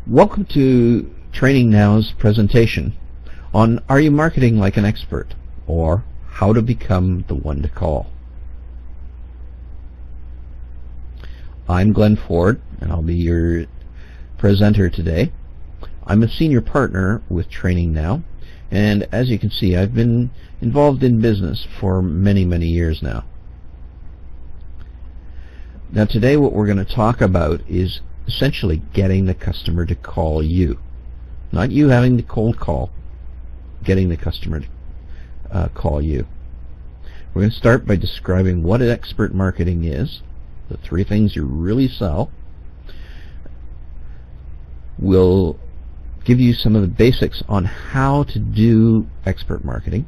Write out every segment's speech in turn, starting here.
Welcome to Training Now's presentation on Are You Marketing Like an Expert? Or How to Become the One to Call. I'm Glenn Ford, and I'll be your presenter today. I'm a senior partner with Training Now, and as you can see, I've been involved in business for many, many years now. Now today what we're going to talk about is essentially getting the customer to call you. Not you having to cold call, getting the customer to call you. We're going to start by describing what expert marketing is, the three things you really sell. We'll give you some of the basics on how to do expert marketing,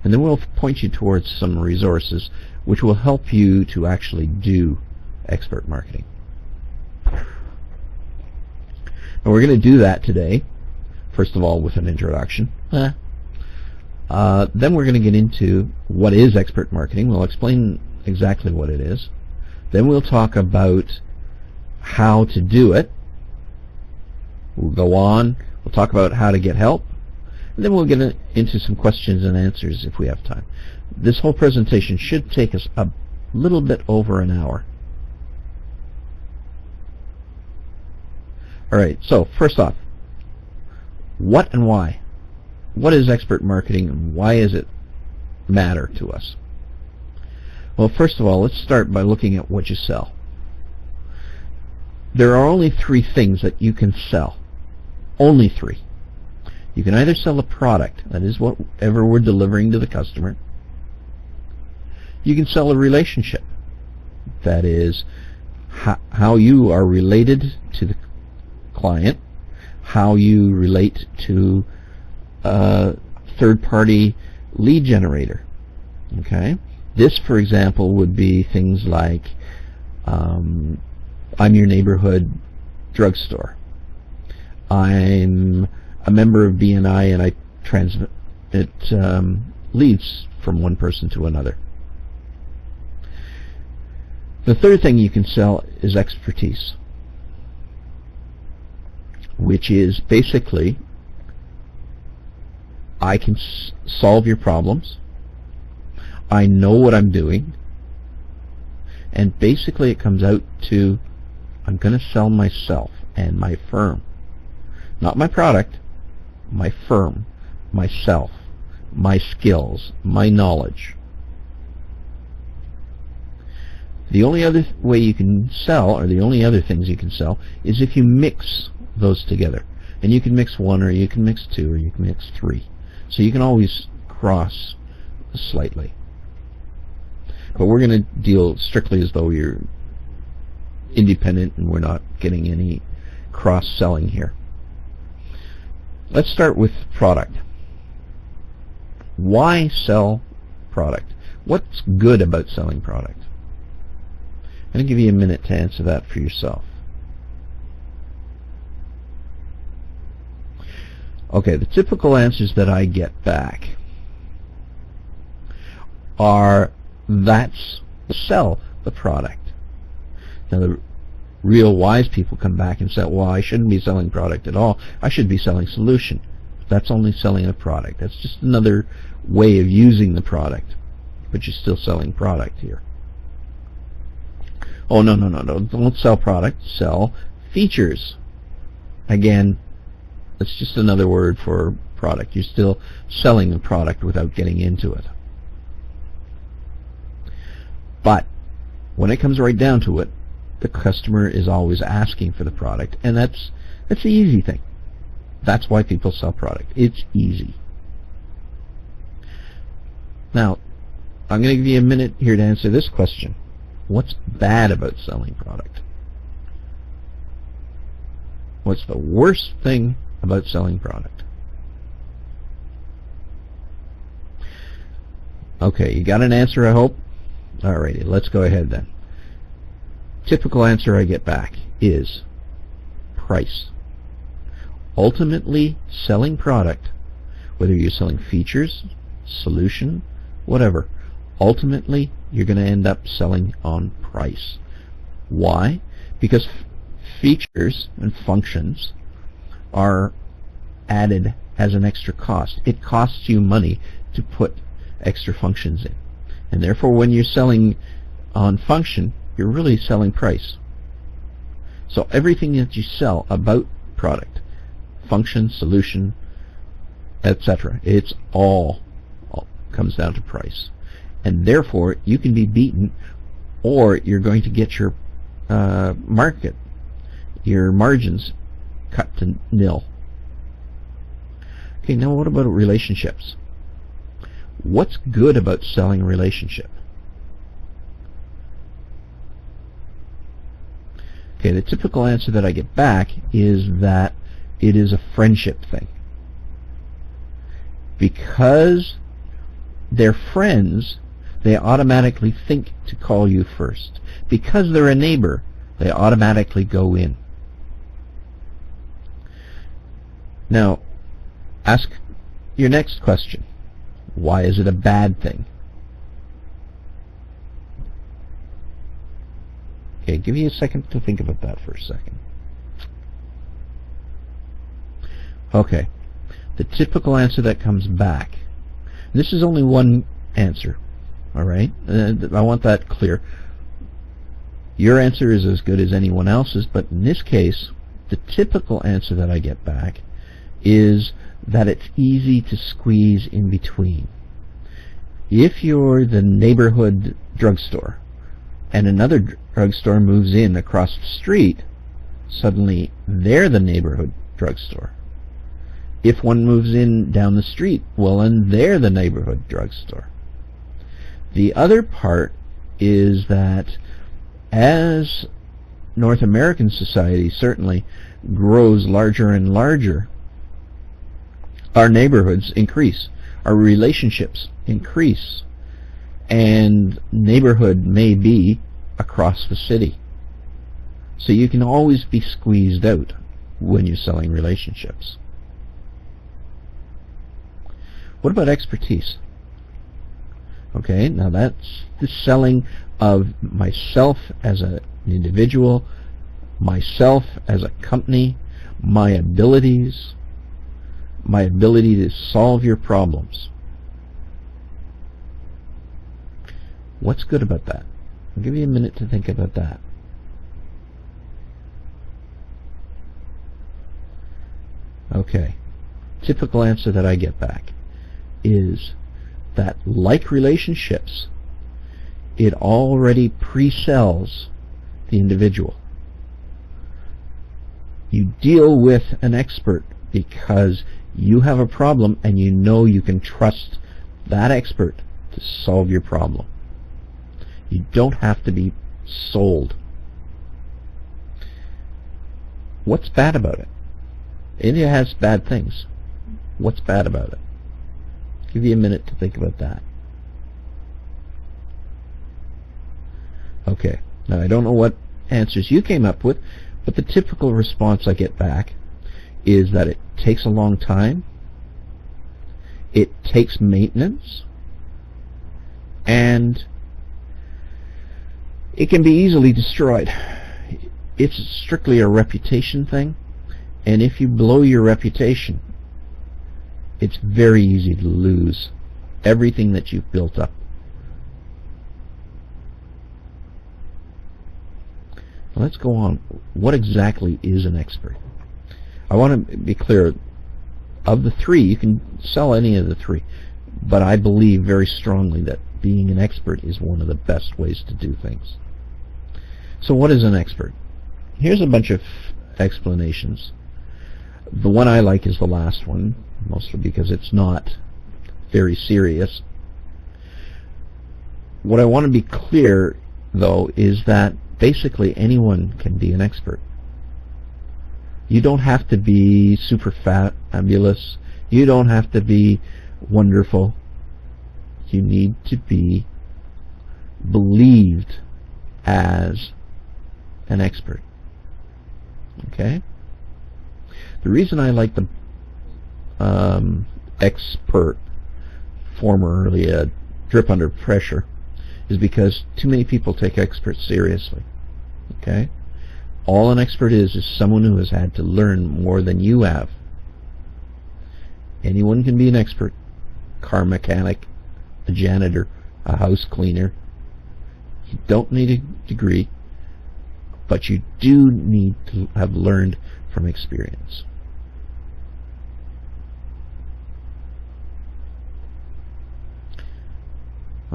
and then we'll point you towards some resources which will help you to actually do expert marketing. And we're going to do that today, first of all with an introduction. Then we're going to get into what is expert marketing. We'll explain exactly what it is. Then we'll talk about how to do it. We'll go on. We'll talk about how to get help. And then we'll get into some questions and answers if we have time. This whole presentation should take us a little bit over an hour. Alright, so first off, what and why? What is expert marketing and why does it matter to us? Well, first of all, let's start by looking at what you sell. There are only three things that you can sell. Only three. You can either sell a product, that is whatever we're delivering to the customer. You can sell a relationship, that is how you are related to the client, how you relate to a third-party lead generator. Okay? This, for example, would be things like I'm your neighborhood drugstore. I'm a member of BNI and I transmit leads from one person to another. The third thing you can sell is expertise, which is basically I can solve your problems, I know what I'm doing, and basically it comes out to I'm going to sell myself and my firm. Not my product, my firm, myself, my skills, my knowledge. The only other way you can sell, or the only other things you can sell, is if you mix those together. And you can mix one, or you can mix two, or you can mix three. So you can always cross slightly. But we're going to deal strictly as though you're independent and we're not getting any cross-selling here. Let's start with product. Why sell product? What's good about selling product? I'm going to give you a minute to answer that for yourself. Okay, the typical answers that I get back are that's sell the product. Now the real wise people come back and say, well, I shouldn't be selling product at all. I should be selling solution. That's only selling a product. That's just another way of using the product. But you're still selling product here. Oh, no, don't sell product. Sell features. Again, that's just another word for product. You're still selling the product without getting into it. But when it comes right down to it, the customer is always asking for the product, and that's the easy thing. That's why people sell product. It's easy. Now, I'm going to give you a minute here to answer this question. What's bad about selling product? What's the worst thing about selling product? Okay, you got an answer, I hope? Alrighty, let's go ahead then. Typical answer I get back is price. Ultimately, selling product, whether you're selling features, solution, whatever, ultimately you're going to end up selling on price. Why? Because features and functions are added as an extra cost. It costs you money to put extra functions in. And therefore, when you're selling on function, you're really selling price. So everything that you sell about product, function, solution, etc., it's all comes down to price. And therefore, you can be beaten, or you're going to get your market, your margins cut to nil. Okay, now what about relationships? What's good about selling a relationship? Okay, the typical answer that I get back is that it is a friendship thing. Because they're friends, they automatically think to call you first. Because they're a neighbor, they automatically go in. Now, ask your next question. Why is it a bad thing? Okay, give you a second to think about that for a second. Okay, the typical answer that comes back. This is only one answer, all right? I want that clear. Your answer is as good as anyone else's, but in this case, the typical answer that I get back is that it's easy to squeeze in between. If you're the neighborhood drugstore and another drugstore moves in across the street, suddenly they're the neighborhood drugstore. If one moves in down the street, well, then they're the neighborhood drugstore. The other part is that as North American society certainly grows larger and larger, our neighborhoods increase, our relationships increase, and neighborhood may be across the city. So you can always be squeezed out when you're selling relationships. What about expertise? Okay, now that's the selling of myself as an individual, myself as a company, my abilities, my ability to solve your problems. What's good about that? I'll give you a minute to think about that. Okay, typical answer that I get back is that, like relationships, it already pre-sells the individual. You deal with an expert because you have a problem and you know you can trust that expert to solve your problem. You don't have to be sold. What's bad about it? India has bad things. What's bad about it? Give you a minute to think about that. Okay, now I don't know what answers you came up with, but the typical response I get back is that it takes a long time, it takes maintenance, and it can be easily destroyed. It's strictly a reputation thing, and if you blow your reputation, it's very easy to lose everything that you've built up. Now let's go on. What exactly is an expert? I want to be clear. Of the three, you can sell any of the three, but I believe very strongly that being an expert is one of the best ways to do things. So what is an expert? Here's a bunch of explanations. The one I like is the last one, mostly because it's not very serious. What I want to be clear, though, is that basically anyone can be an expert. You don't have to be super fabulous. You don't have to be wonderful. You need to be believed as an expert. Okay? The reason I like the expert, formerly drip under pressure, is because too many people take experts seriously. Okay? All an expert is someone who has had to learn more than you have. Anyone can be an expert. Car mechanic, a janitor, a house cleaner. You don't need a degree, but you do need to have learned from experience.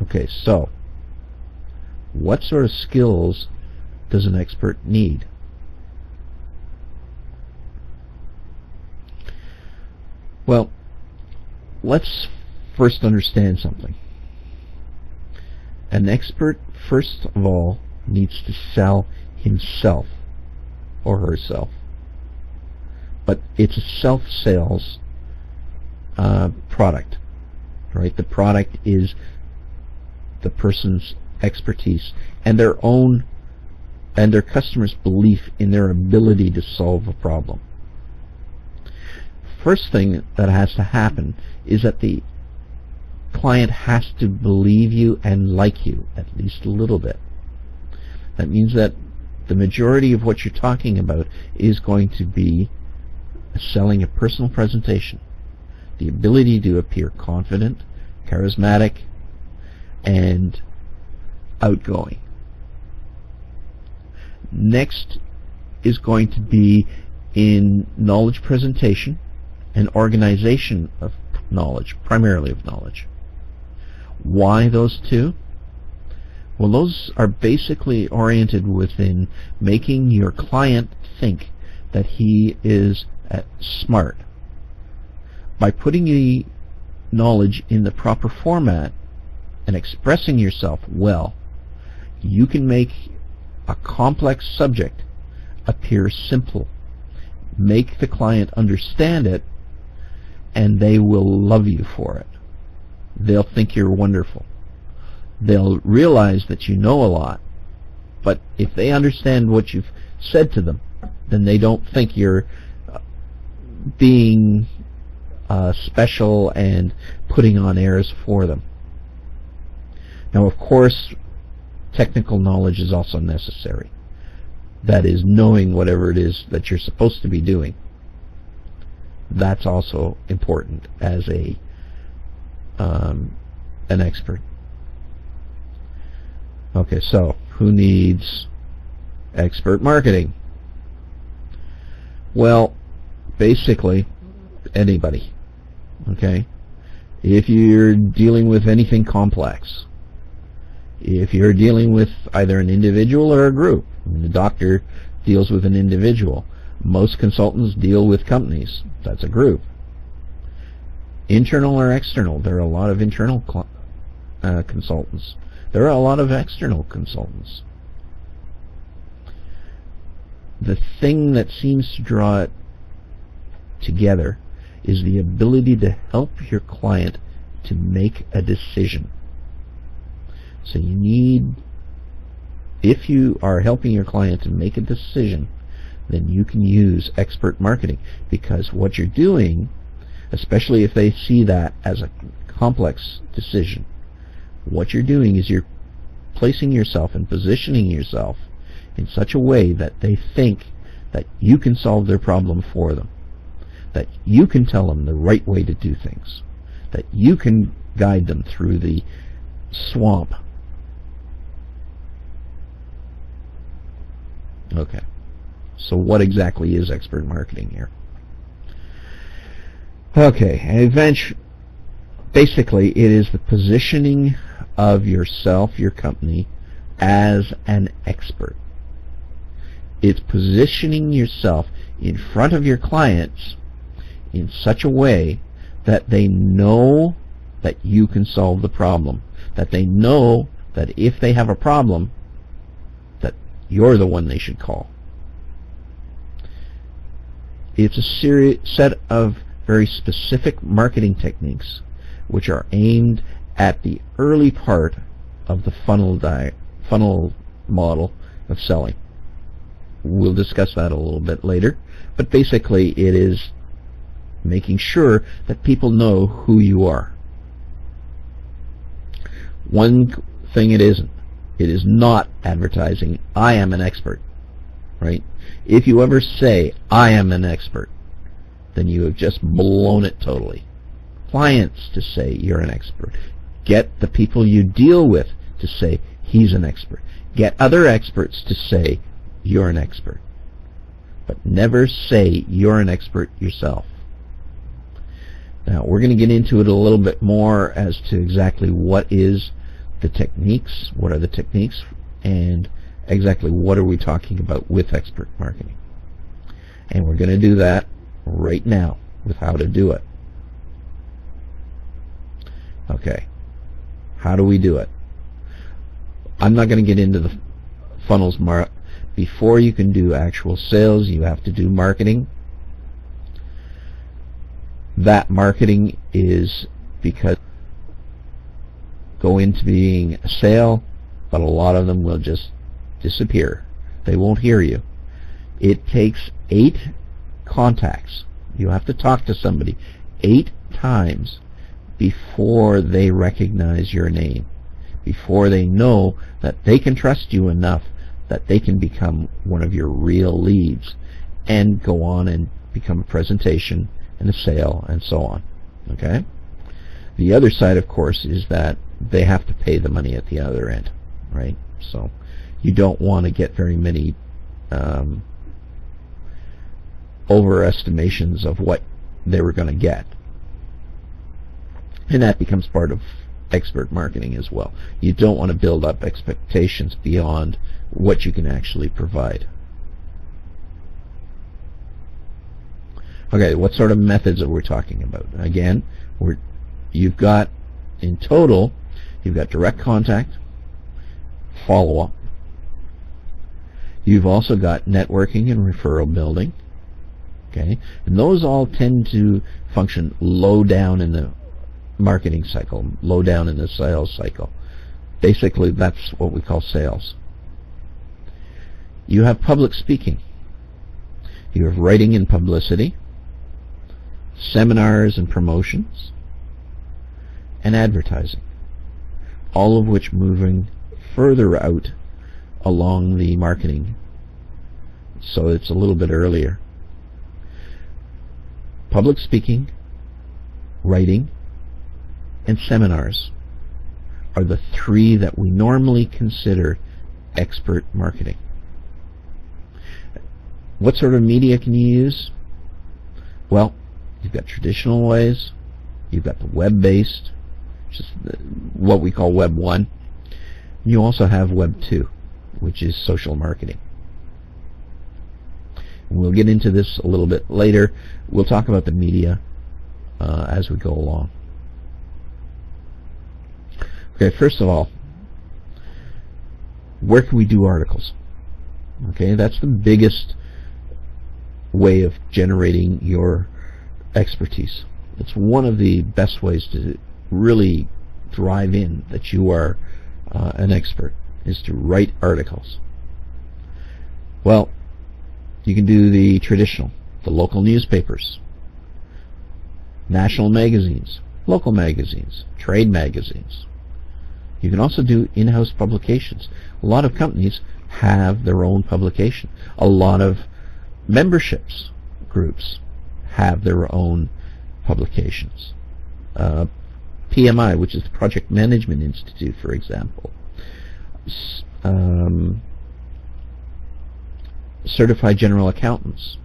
Okay, so what sort of skills does an expert need? Well, let's first understand something. An expert, first of all, needs to sell himself or herself. But it's a self-sales product, right? The product is the person's expertise and their own and their customer's belief in their ability to solve a problem. First thing that has to happen is that the client has to believe you and like you at least a little bit. That means that the majority of what you're talking about is going to be selling a personal presentation, the ability to appear confident, charismatic, and outgoing. Next is going to be in knowledge presentation and organization of knowledge, primarily of knowledge. Why those two? Well, those are basically oriented within making your client think that he is smart. By putting the knowledge in the proper format and expressing yourself well, you can make a complex subject appear simple. Make the client understand it, and they will love you for it. They'll think you're wonderful. They'll realize that you know a lot, but if they understand what you've said to them, then they don't think you're being special and putting on airs for them. Now, of course, technical knowledge is also necessary. That is, knowing whatever it is that you're supposed to be doing. That's also important as an expert. Okay, so who needs expert marketing? Well, basically anybody. Okay? If you're dealing with anything complex, if you're dealing with either an individual or a group, the doctor deals with an individual. Most consultants deal with companies. That's a group. Internal or external. There are a lot of internal consultants. There are a lot of external consultants. The thing that seems to draw it together is the ability to help your client to make a decision. So you need, if you are helping your client to make a decision, then you can use expert marketing, because what you're doing, especially if they see that as a complex decision, what you're doing is you're placing yourself and positioning yourself in such a way that they think that you can solve their problem for them, that you can tell them the right way to do things, that you can guide them through the swamp. Okay, so what exactly is expert marketing here? Okay, basically it is the positioning of yourself, your company, as an expert. It's positioning yourself in front of your clients in such a way that they know that you can solve the problem, that they know that if they have a problem, that you're the one they should call. It's a set of very specific marketing techniques which are aimed at the early part of the funnel model of selling. We'll discuss that a little bit later, but basically it is making sure that people know who you are. One thing it isn't. It is not advertising, I am an expert. right? If you ever say, I am an expert, then you have just blown it totally. Clients to say you're an expert. Get the people you deal with to say he's an expert. Get other experts to say you're an expert. But never say you're an expert yourself. Now, we're going to get into it a little bit more as to exactly what is the techniques, what are the techniques, and exactly what are we talking about with expert marketing. And we're going to do that right now with how to do it. Okay, how do we do it? I'm not going to get into the funnels. Before you can do actual sales, you have to do marketing. That marketing is because go into being a sale, but a lot of them will just disappear. They won't hear you. It takes 8 contacts. You have to talk to somebody 8 times before they recognize your name, before they know that they can trust you enough that they can become one of your real leads and go on and become a presentation and a sale and so on. Okay? The other side, of course, is that they have to pay the money at the other end, right? So you don't want to get very many overestimations of what they were going to get. And that becomes part of expert marketing as well. You don't want to build up expectations beyond what you can actually provide. Okay, what sort of methods are we talking about? Again, you've got, in total, you've got direct contact, follow-up. You've also got networking and referral building. Okay, and those all tend to function low down in the marketing cycle, low down in the sales cycle. Basically, that's what we call sales. You have public speaking. You have writing and publicity, seminars and promotions, and advertising, all of which moving further out along the marketing, so it's a little bit earlier. Public speaking, writing, and seminars are the 3 that we normally consider expert marketing. What sort of media can you use? Well, you've got traditional ways, you've got the web-based, which is what we call Web 1. You also have Web 2, which is social marketing. We'll get into this a little bit later. We'll talk about the media as we go along. Okay, first of all, where can we do articles? Okay, that's the biggest way of generating your expertise. It's one of the best ways to really drive in that you are an expert, is to write articles. Well, you can do the traditional, the local newspapers, national magazines, local magazines, trade magazines. You can also do in-house publications. A lot of companies have their own publication. A lot of memberships groups have their own publications. PMI, which is the Project Management Institute, for example. Certified General Accountants,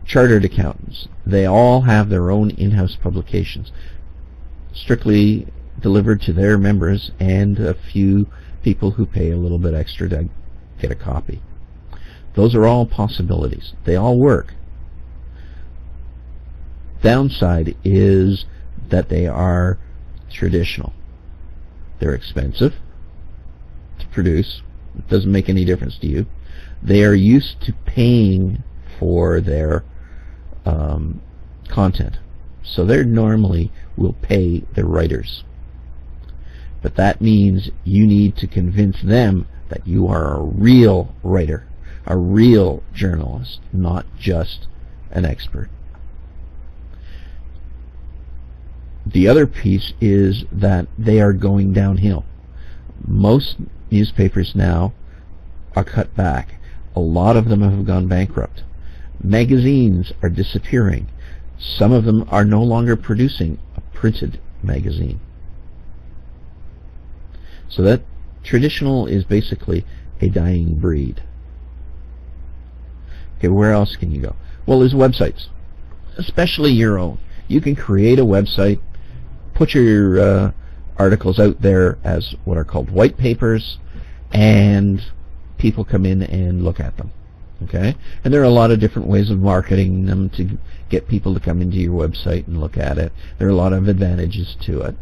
Chartered Accountants, they all have their own in-house publications, strictly delivered to their members and a few people who pay a little bit extra to get a copy. Those are all possibilities. They all work. Downside is that they are traditional. They're expensive to produce. It doesn't make any difference to you. They are used to paying for their content. So they normally will pay their writers. But that means you need to convince them that you are a real writer, a real journalist, not just an expert. The other piece is that they are going downhill. Most newspapers now are cut back. A lot of them have gone bankrupt. Magazines are disappearing. Some of them are no longer producing a printed magazine. So that traditional is basically a dying breed. Okay, where else can you go? Well, there's websites, especially your own. You can create a website, put your articles out there as what are called white papers, and people come in and look at them. Okay? And there are a lot of different ways of marketing them to get people to come into your website and look at it. There are a lot of advantages to it.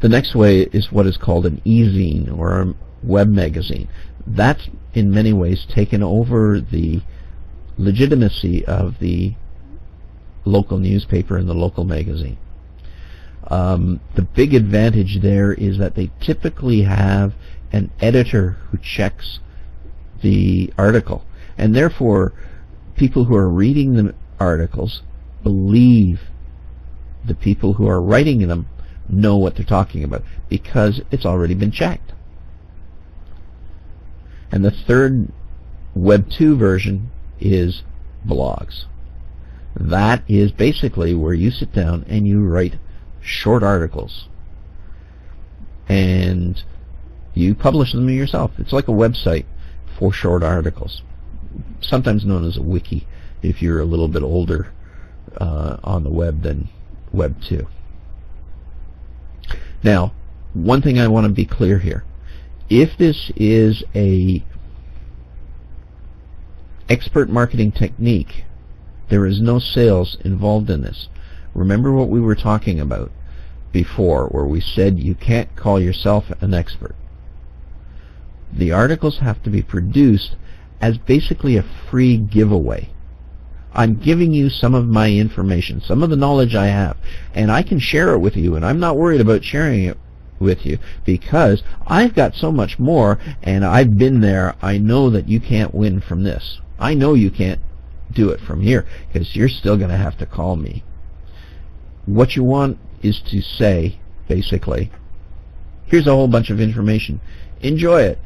The next way is what is called an e-zine, or a web magazine. That's in many ways taken over the legitimacy of the local newspaper and the local magazine. The big advantage there is that they typically have an editor who checks the article, and therefore people who are reading the articles believe the people who are writing them know what they're talking about because it's already been checked. And the third Web 2 version is blogs. That is basically where you sit down and you write short articles and you publish them yourself. It's like a website for short articles, sometimes known as a wiki if you're a little bit older on the web than Web 2. Now, one thing I want to be clear here. If this is a expert marketing technique, there is no sales involved in this. Remember what we were talking about before, where we said you can't call yourself an expert. The articles have to be produced as basically a free giveaway. I'm giving you some of my information, some of the knowledge I have, and I can share it with you, and I'm not worried about sharing it with you because I've got so much more, and I've been there. I know that you can't win from this. I know you can't do it from here because you're still going to have to call me. What you want is to say, basically, here's a whole bunch of information. Enjoy it.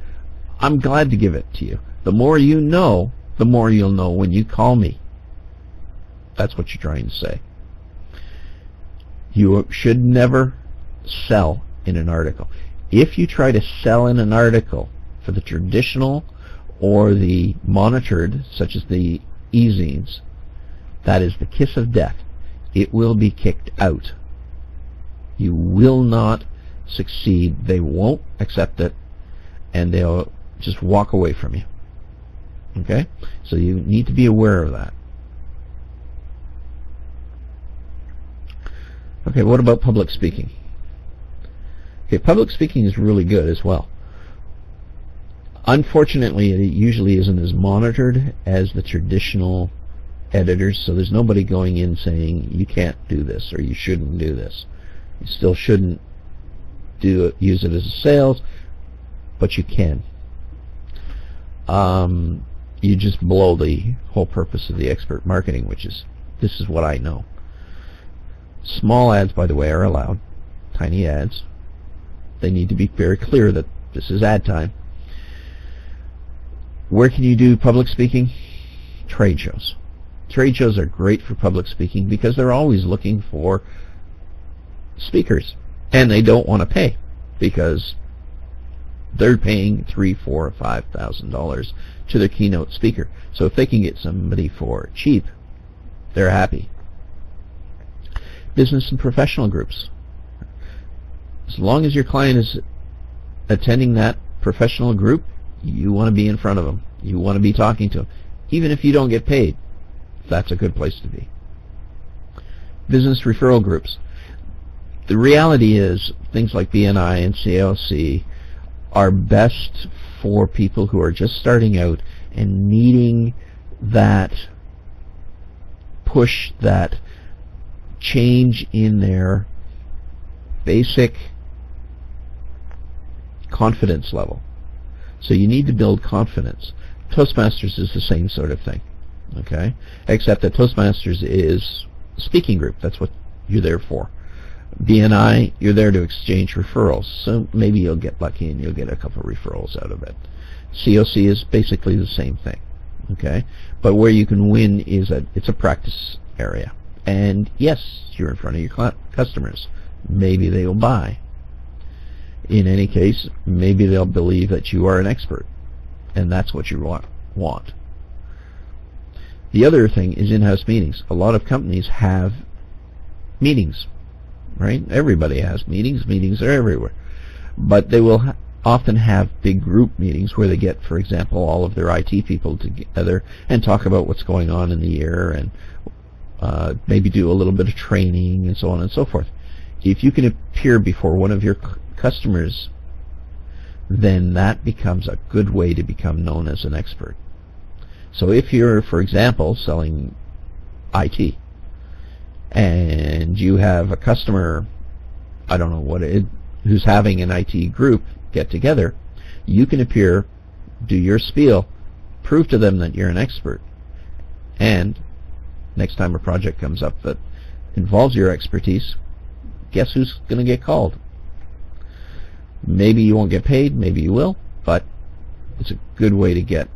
I'm glad to give it to you. The more you know, the more you'll know when you call me. That's what you're trying to say. You should never sell in an article. If you try to sell in an article for the traditional or the monitored, such as the e-zines, that is the kiss of death. It will be kicked out. You will not succeed. They won't accept it, and they'll just walk away from you. Okay? So you need to be aware of that. Okay, what about public speaking? Okay, public speaking is really good as well. Unfortunately, it usually isn't as monitored as the traditional editors, so there's nobody going in saying you can't do this or you shouldn't do this. You still shouldn't use it as a sales, but you can. You just blow the whole purpose of the expert marketing, which is, this is what I know. Small ads, by the way, are allowed. Tiny ads. They need to be very clear that this is ad time. Where can you do public speaking? Trade shows. Trade shows are great for public speaking because they're always looking for speakers, and they don't want to pay because they're paying $3,000, $4,000, or $5,000 to their keynote speaker. So if they can get somebody for cheap, they're happy. Business and professional groups. As long as your client is attending that professional group, you want to be in front of them. You want to be talking to them. Even if you don't get paid, that's a good place to be. Business referral groups. The reality is things like BNI and CLC are best for people who are just starting out and needing that push, that change in their basic confidence level. So you need to build confidence. Toastmasters is the same sort of thing, okay? Except that Toastmasters is a speaking group. That's what you're there for. BNI, you're there to exchange referrals. So maybe you'll get lucky and you'll get a couple of referrals out of it. COC is basically the same thing. Okay, but where you can win is that it's a practice area, and yes, you're in front of your customers. Maybe they will buy. In any case, maybe they'll believe that you are an expert, and that's what you want. The other thing is in-house meetings. A lot of companies have meetings, right? Everybody has meetings. Meetings are everywhere. But they will often have big group meetings where they get, for example, all of their IT people together and talk about what's going on in the year, and maybe do a little bit of training and so on and so forth. If you can appear before one of your customers, then that becomes a good way to become known as an expert. So if you're, for example, selling IT, and you have a customer, I don't know who's having an IT group get together, you can appear, do your spiel, prove to them that you're an expert, and next time a project comes up that involves your expertise, guess who's going to get called? Maybe you won't get paid, maybe you will, but it's a good way to get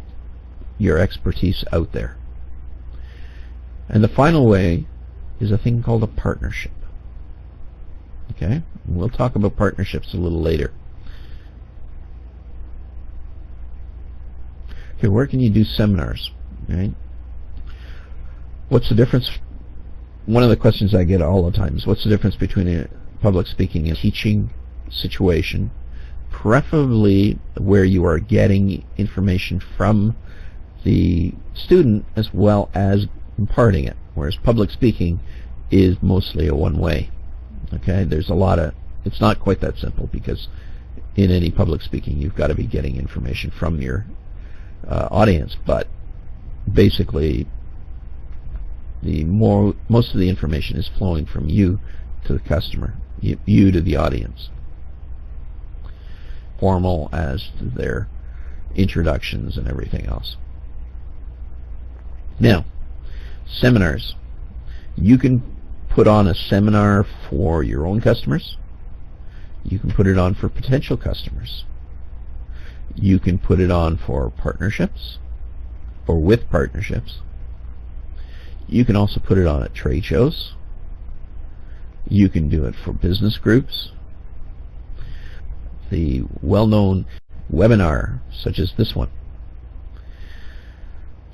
your expertise out there. And the final way is a thing called a partnership. Okay? We'll talk about partnerships a little later. Okay, where can you do seminars? Right? What's the difference? One of the questions I get all the time is, what's the difference between a public speaking and teaching situation, preferably where you are getting information from the student as well as imparting it, whereas public speaking is mostly a one-way. Okay, there's a lot of, it's not quite that simple, because in any public speaking you've got to be getting information from your audience, but basically most of the information is flowing from you to the customer, you to the audience, formal as to their introductions and everything else. Now, seminars. You can put on a seminar for your own customers. You can put it on for potential customers. You can put it on for partnerships or with partnerships. You can also put it on at trade shows. You can do it for business groups. The well-known webinar, such as this one.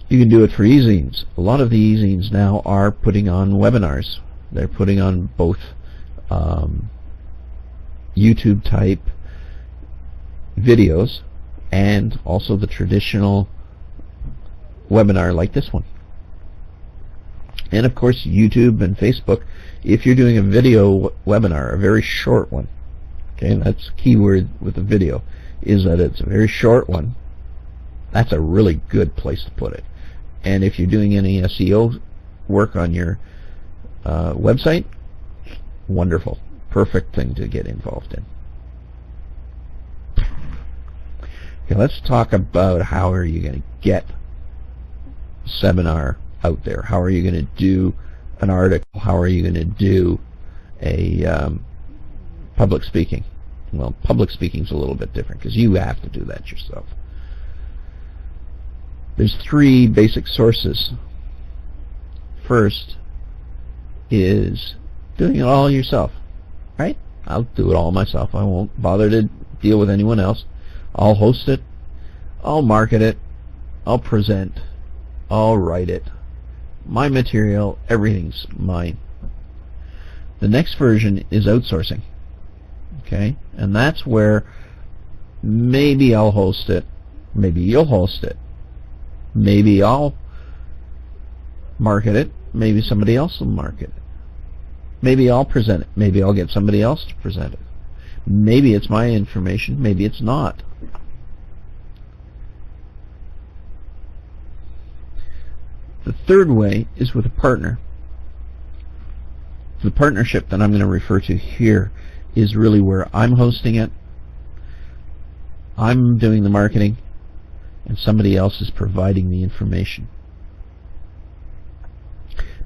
You can do it for e-zines. A lot of the e-zines now are putting on webinars. They're putting on both YouTube type videos and also the traditional webinar like this one. And of course YouTube and Facebook, if you're doing a video webinar, a very short one, okay, and that's key word with the video, is that it's a very short one, that's a really good place to put it. And if you're doing any SEO work on your website, wonderful, perfect thing to get involved in. Okay, let's talk about how are you going to get a seminar out there. How are you going to do an article? How are you going to do a public speaking? Well, public speaking is a little bit different because you have to do that yourself. There's three basic sources. First is doing it all yourself, right? I'll do it all myself. I won't bother to deal with anyone else. I'll host it. I'll market it. I'll present. I'll write it. My material, everything's mine. The next version is outsourcing. Okay? And that's where maybe I'll host it. Maybe you'll host it. Maybe I'll market it. Maybe somebody else will market it. Maybe I'll present it. Maybe I'll get somebody else to present it. Maybe it's my information. Maybe it's not. The third way is with a partner. The partnership that I'm going to refer to here is really where I'm hosting it, I'm doing the marketing, and somebody else is providing the information.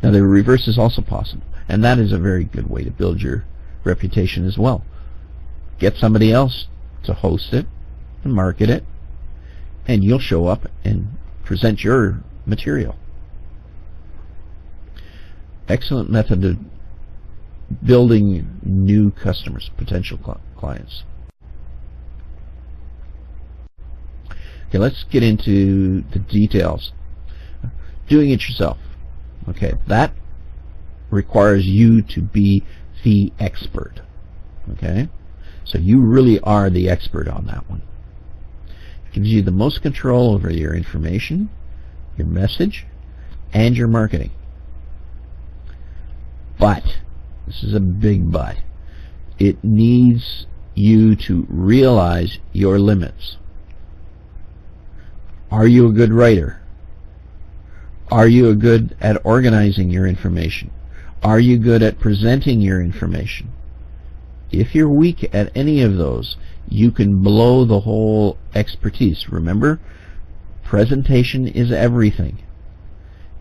Now the reverse is also possible, and that is a very good way to build your reputation as well. Get somebody else to host it and market it, and you'll show up and present your material. Excellent method of building new customers, potential clients. Okay, let's get into the details. Doing it yourself. Okay, that requires you to be the expert. Okay, so you really are the expert on that one. It gives you the most control over your information, your message, and your marketing. But, this is a big but, it needs you to realize your limits. Are you a good writer? Are you good at organizing your information? Are you good at presenting your information? If you're weak at any of those, you can blow the whole expertise. Remember, presentation is everything.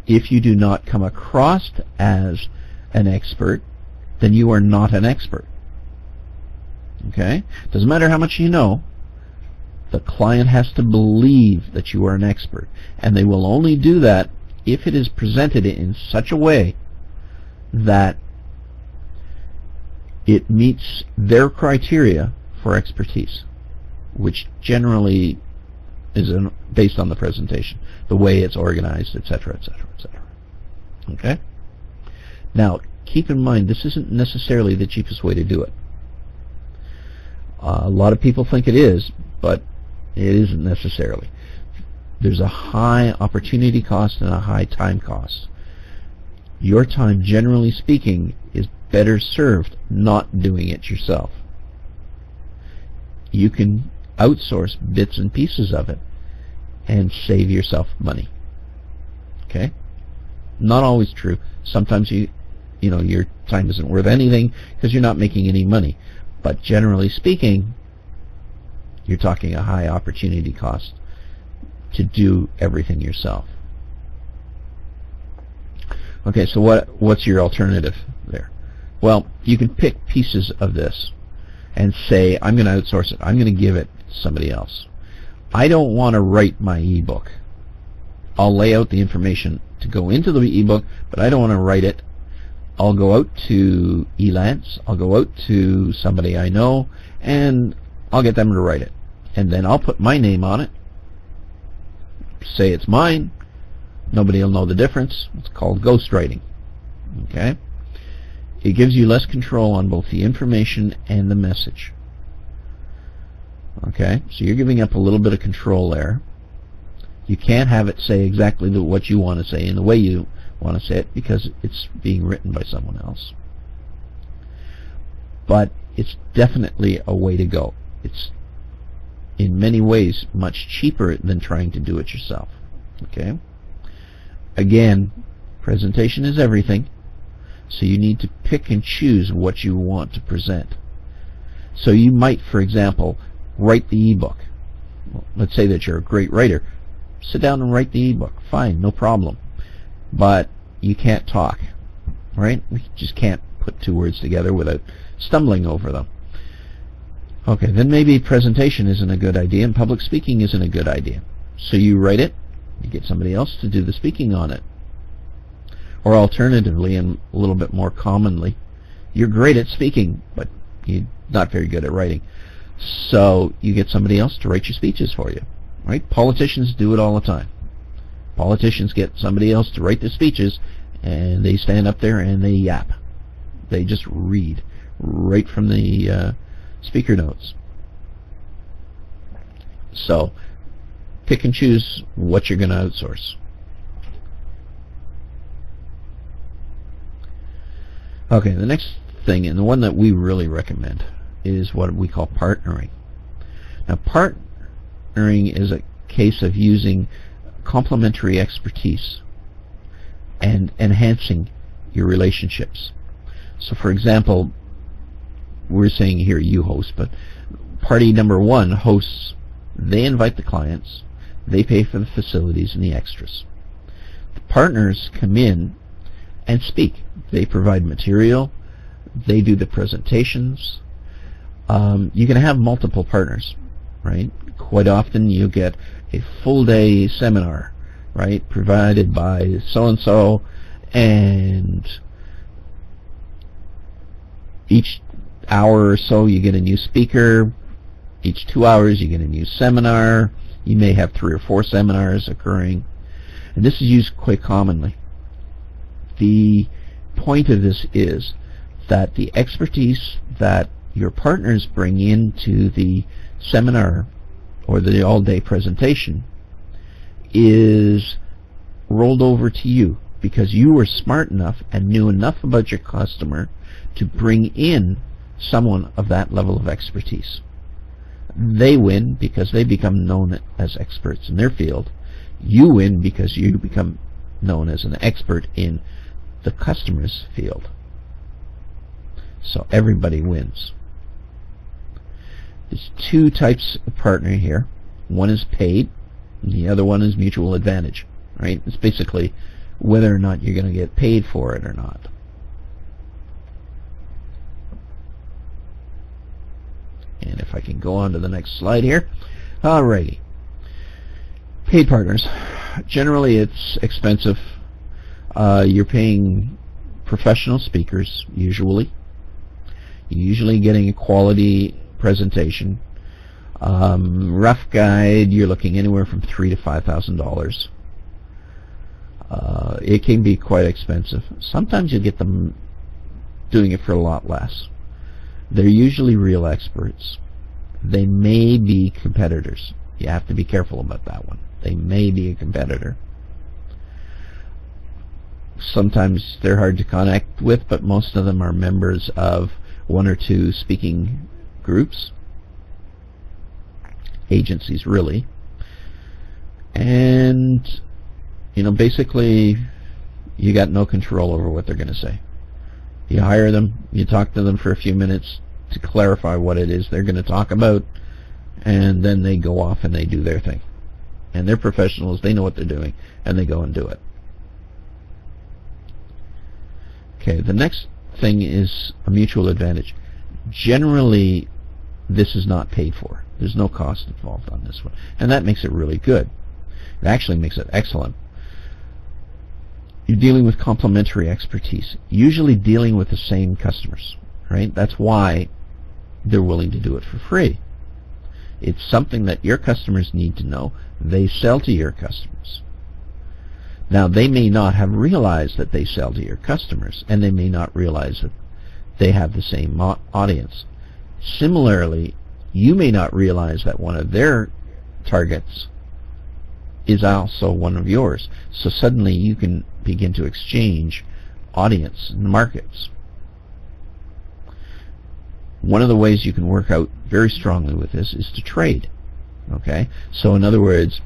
If you do not come across as an expert, then you are not an expert. Okay? Doesn't matter how much you know. The client has to believe that you are an expert, and they will only do that if it is presented in such a way that it meets their criteria for expertise, which generally is based on the presentation, the way it's organized, etc., etc., etc. Okay? Now, keep in mind, this isn't necessarily the cheapest way to do it. A lot of people think it is, but it isn't necessarily. There's a high opportunity cost and a high time cost. Your time, generally speaking, is better served not doing it yourself. You can outsource bits and pieces of it and save yourself money. Okay? Not always true. Sometimes you know your time isn't worth anything because you're not making any money. But generally speaking, you're talking a high opportunity cost to do everything yourself. Okay, so what's your alternative there? Well, you can pick pieces of this and say, I'm going to outsource it. I'm going to give it to somebody else. I don't want to write my ebook. I'll lay out the information to go into the ebook, but I don't want to write it. I'll go out to Elance, I'll go out to somebody I know, and I'll get them to write it. And then I'll put my name on it, say it's mine, nobody will know the difference. It's called ghostwriting. Okay? It gives you less control on both the information and the message. Okay? So you're giving up a little bit of control there. You can't have it say exactly what you want to say in the way you want to say it because it's being written by someone else. But it's definitely a way to go. It's in many ways much cheaper than trying to do it yourself. Okay? Again, presentation is everything, so you need to pick and choose what you want to present. So you might, for example, write the ebook. Well, let's say that you're a great writer. Sit down and write the ebook. Fine, no problem. But you can't talk, right? You just can't put two words together without stumbling over them. Okay, then maybe presentation isn't a good idea and public speaking isn't a good idea. So you write it, you get somebody else to do the speaking on it. Or alternatively, and a little bit more commonly, you're great at speaking, but you're not very good at writing. So you get somebody else to write your speeches for you. Right? Politicians do it all the time. Politicians get somebody else to write their speeches, and they stand up there and they yap. They just read right from the speaker notes. So pick and choose what you're going to outsource. Okay, the next thing, and the one that we really recommend, is what we call partnering. Now, partnering is a case of using complementary expertise and enhancing your relationships. So, for example, we're saying here you host, but party number one hosts. They invite the clients, they pay for the facilities and the extras. The partners come in and speak. They provide material, they do the presentations. You can have multiple partners. right? Quite often you get a full day seminar, right, provided by so-and-so, and each hour or so you get a new speaker. Each 2 hours you get a new seminar. You may have 3 or 4 seminars occurring. And this is used quite commonly. The point of this is that the expertise that your partners bring into the seminar or the all-day presentation is rolled over to you because you were smart enough and knew enough about your customer to bring in someone of that level of expertise. They win because they become known as experts in their field. You win because you become known as an expert in the customer's field. So everybody wins. There's 2 types of partner here. One is paid, and the other one is mutual advantage. Right? It's basically whether or not you're going to get paid for it or not. And if I can go on to the next slide here. Alrighty. Paid partners. Generally it's expensive. You're paying professional speakers usually. You're usually getting a quality presentation. Rough guide, you're looking anywhere from $3,000 to $5,000. It can be quite expensive. Sometimes you get them doing it for a lot less. They're usually real experts. They may be competitors. You have to be careful about that one. They may be a competitor. Sometimes they're hard to connect with, but most of them are members of 1 or 2 speaking groups, agencies really, and basically you got no control over what they're going to say. You hire them, you talk to them for a few minutes to clarify what it is they're going to talk about, and then they go off and they do their thing. And they're professionals, they know what they're doing, and they go and do it. Okay, the next thing is a mutual advantage. Generally, this is not paid for. There's no cost involved on this one. And that makes it really good. It actually makes it excellent. You're dealing with complementary expertise, usually dealing with the same customers, right? That's why they're willing to do it for free. It's something that your customers need to know. They sell to your customers. Now, they may not have realized that they sell to your customers, and they may not realize that they have the same audience. Similarly, you may not realize that one of their targets is also one of yours. So suddenly you can begin to exchange audience and markets. One of the ways you can work out very strongly with this is to trade. Okay? So in other words,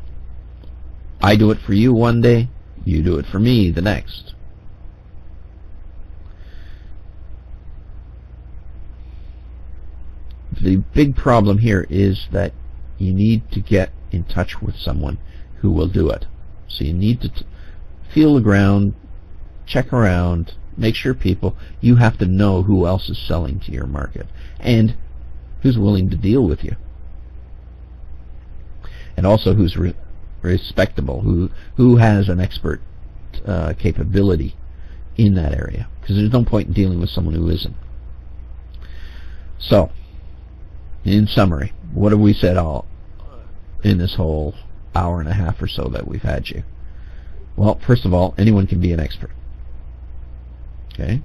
I do it for you one day, you do it for me the next. The big problem here is that you need to get in touch with someone who will do it. So you need to feel the ground, check around, make sure you have to know who else is selling to your market and who's willing to deal with you. And also who's respectable, who has an expert capability in that area. Because there's no point in dealing with someone who isn't. So, in summary, what have we said all in this whole hour and a half or so that we've had you? Well, first of all, anyone can be an expert. Okay?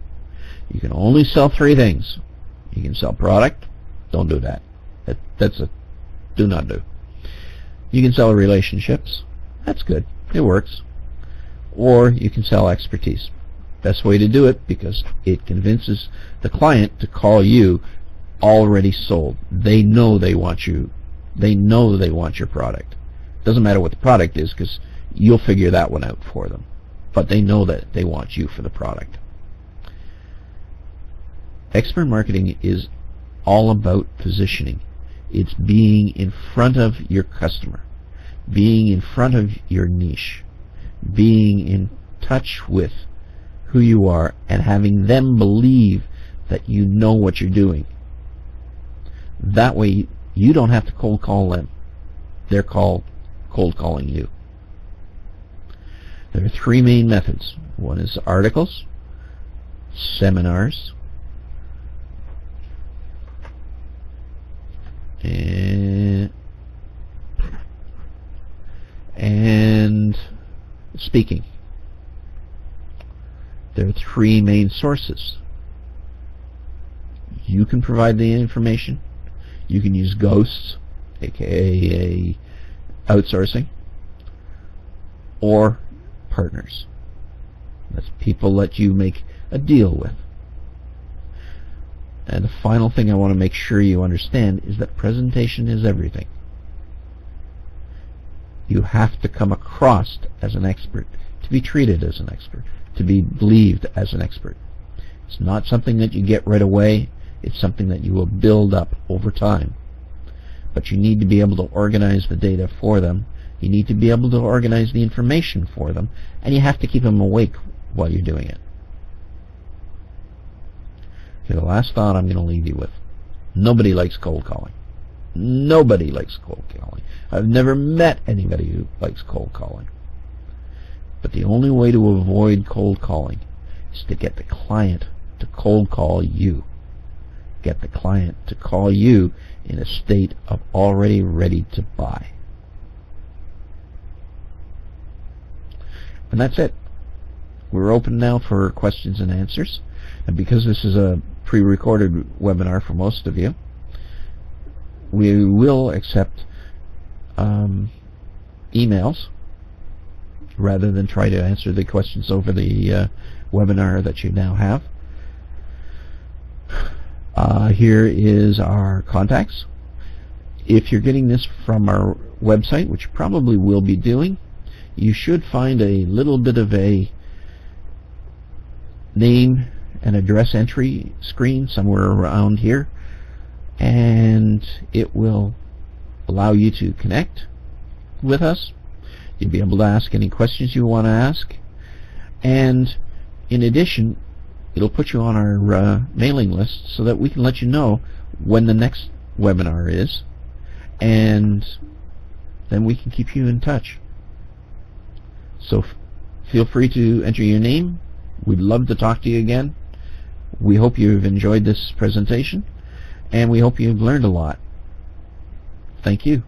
You can only sell 3 things. You can sell product. Don't do that. That's a do not do. You can sell relationships. That's good. It works. Or you can sell expertise. Best way to do it because it convinces the client to call you already sold. They know they want you. They know they want your product. Doesn't matter what the product is because you'll figure that one out for them. But they know that they want you for the product. Expert marketing is all about positioning. It's being in front of your customer, being in front of your niche, being in touch with who you are and having them believe that you know what you're doing. That way You don't have to cold call them. They're cold calling you. There are three main methods. One is articles, seminars, and speaking. There are three main sources. You can provide the information. You can use ghosts, aka outsourcing, or partners. That's people that you make a deal with. And the final thing I want to make sure you understand is that presentation is everything. You have to come across as an expert, to be treated as an expert, to be believed as an expert. It's not something that you get right away. It's something that you will build up over time. But you need to be able to organize the data for them. You need to be able to organize the information for them. And you have to keep them awake while you're doing it. Okay, the last thought I'm going to leave you with. Nobody likes cold calling. Nobody likes cold calling. I've never met anybody who likes cold calling. But the only way to avoid cold calling is to get the client to cold call you. Get the client to call you in a state of already ready to buy. And that's it. We're open now for questions and answers. And because this is a pre-recorded webinar for most of you, we will accept emails rather than try to answer the questions over the webinar that you now have. Here is our contacts. If you're getting this from our website, which you probably will be doing, you should find a little bit of a name and address entry screen somewhere around here, and it will allow you to connect with us. You'll be able to ask any questions you want to ask, and in addition, it'll put you on our mailing list so that we can let you know when the next webinar is, and then we can keep you in touch. So feel free to enter your name. We'd love to talk to you again. We hope you've enjoyed this presentation, and we hope you've learned a lot. Thank you.